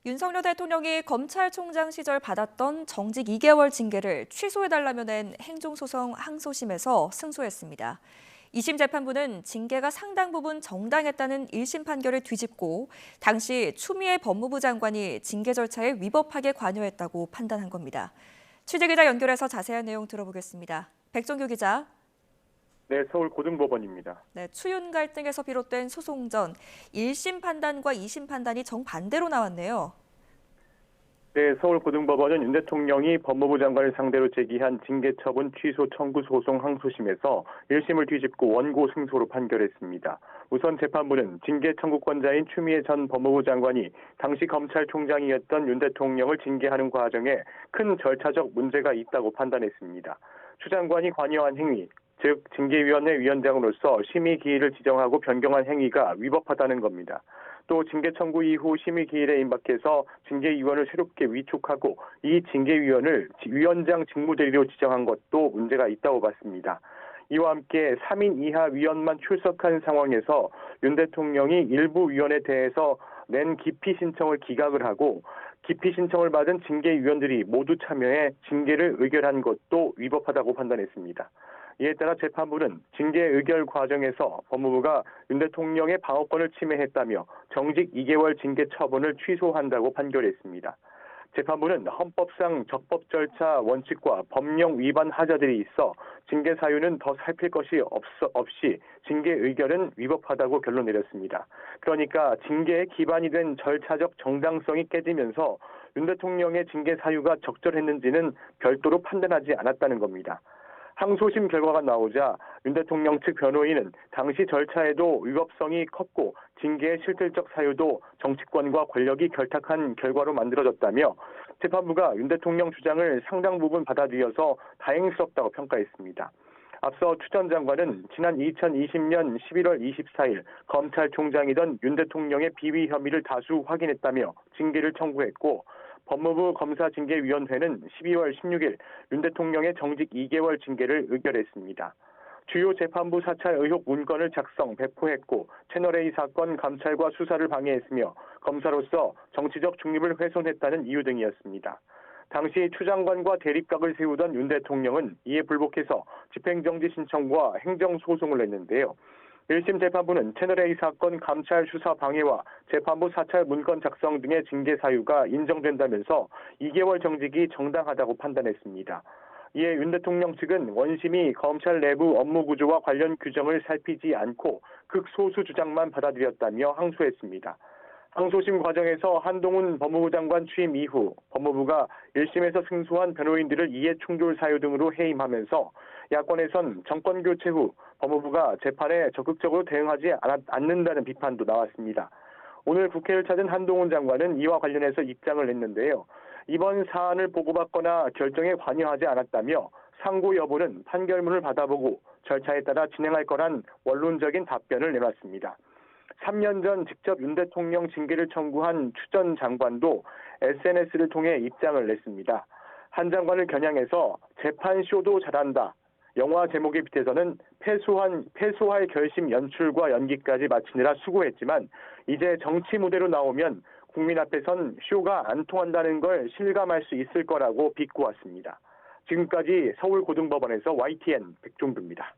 윤석열 대통령이 검찰총장 시절 받았던 정직 2개월 징계를 취소해달라며 낸 행정소송 항소심에서 승소했습니다. 2심 재판부는 징계가 상당 부분 정당했다는 1심 판결을 뒤집고 당시 추미애 법무부 장관이 징계 절차에 위법하게 관여했다고 판단한 겁니다. 취재기자 연결해서 자세한 내용 들어보겠습니다. 백종규 기자. 네, 서울고등법원입니다. 네, 추윤 갈등에서 비롯된 소송 전 1심 판단과 2심 판단이 정반대로 나왔네요. 네, 서울고등법원은 윤 대통령이 법무부 장관을 상대로 제기한 징계처분 취소 청구 소송 항소심에서 1심을 뒤집고 원고 승소로 판결했습니다. 우선 재판부는 징계 청구권자인 추미애 전 법무부 장관이 당시 검찰총장이었던 윤 대통령을 징계하는 과정에 큰 절차적 문제가 있다고 판단했습니다. 추 장관이 관여한 행위, 즉 징계위원회 위원장으로서 심의 기일을 지정하고 변경한 행위가 위법하다는 겁니다. 또 징계 청구 이후 심의 기일에 임박해서 징계위원을 새롭게 위촉하고 이 징계위원을 위원장 직무대리로 지정한 것도 문제가 있다고 봤습니다. 이와 함께 3인 이하 위원만 출석한 상황에서 윤 대통령이 일부 위원에 대해서 낸 기피 신청을 기각을 하고 기피 신청을 받은 징계위원들이 모두 참여해 징계를 의결한 것도 위법하다고 판단했습니다. 이에 따라 재판부는 징계 의결 과정에서 법무부가 윤 대통령의 방어권을 침해했다며 정직 2개월 징계 처분을 취소한다고 판결했습니다. 재판부는 헌법상 적법 절차 원칙과 법령 위반 하자들이 있어 징계 사유는 더 살필 것이 없이 징계 의결은 위법하다고 결론 내렸습니다. 그러니까 징계에 기반이 된 절차적 정당성이 깨지면서 윤 대통령의 징계 사유가 적절했는지는 별도로 판단하지 않았다는 겁니다. 항소심 결과가 나오자 윤 대통령 측 변호인은 당시 절차에도 위법성이 컸고 징계의 실질적 사유도 정치권과 권력이 결탁한 결과로 만들어졌다며 재판부가 윤 대통령 주장을 상당 부분 받아들여서 다행스럽다고 평가했습니다. 앞서 추 전 장관은 지난 2020년 11월 24일 검찰총장이던 윤 대통령의 비위 혐의를 다수 확인했다며 징계를 청구했고 법무부 검사징계위원회는 12월 16일 윤 대통령의 정직 2개월 징계를 의결했습니다. 주요 재판부 사찰 의혹 문건을 작성, 배포했고 채널A 사건 감찰과 수사를 방해했으며 검사로서 정치적 중립을 훼손했다는 이유 등이었습니다. 당시 추 장관과 대립각을 세우던 윤 대통령은 이에 불복해서 집행정지 신청과 행정소송을 냈는데요. 1심 재판부는 채널A 사건 감찰 수사 방해와 재판부 사찰 문건 작성 등의 징계 사유가 인정된다면서 2개월 정직이 정당하다고 판단했습니다. 이에 윤 대통령 측은 원심이 검찰 내부 업무 구조와 관련 규정을 살피지 않고 극소수 주장만 받아들였다며 항소했습니다. 항소심 과정에서 한동훈 법무부 장관 취임 이후 법무부가 1심에서 승소한 변호인들을 이해 충돌 사유 등으로 해임하면서 야권에선 정권 교체 후 법무부가 재판에 적극적으로 대응하지 않는다는 비판도 나왔습니다. 오늘 국회를 찾은 한동훈 장관은 이와 관련해서 입장을 냈는데요. 이번 사안을 보고받거나 결정에 관여하지 않았다며 상고 여부는 판결문을 받아보고 절차에 따라 진행할 거란 원론적인 답변을 내놨습니다. 3년 전 직접 윤 대통령 징계를 청구한 추 전 장관도 SNS를 통해 입장을 냈습니다. 한 장관을 겨냥해서 재판쇼도 잘한다. 영화 제목에 빗대서는 패소할 결심 연출과 연기까지 마치느라 수고했지만 이제 정치 무대로 나오면 국민 앞에선 쇼가 안 통한다는 걸 실감할 수 있을 거라고 비꼬았습니다. 지금까지 서울고등법원에서 YTN 백종두입니다.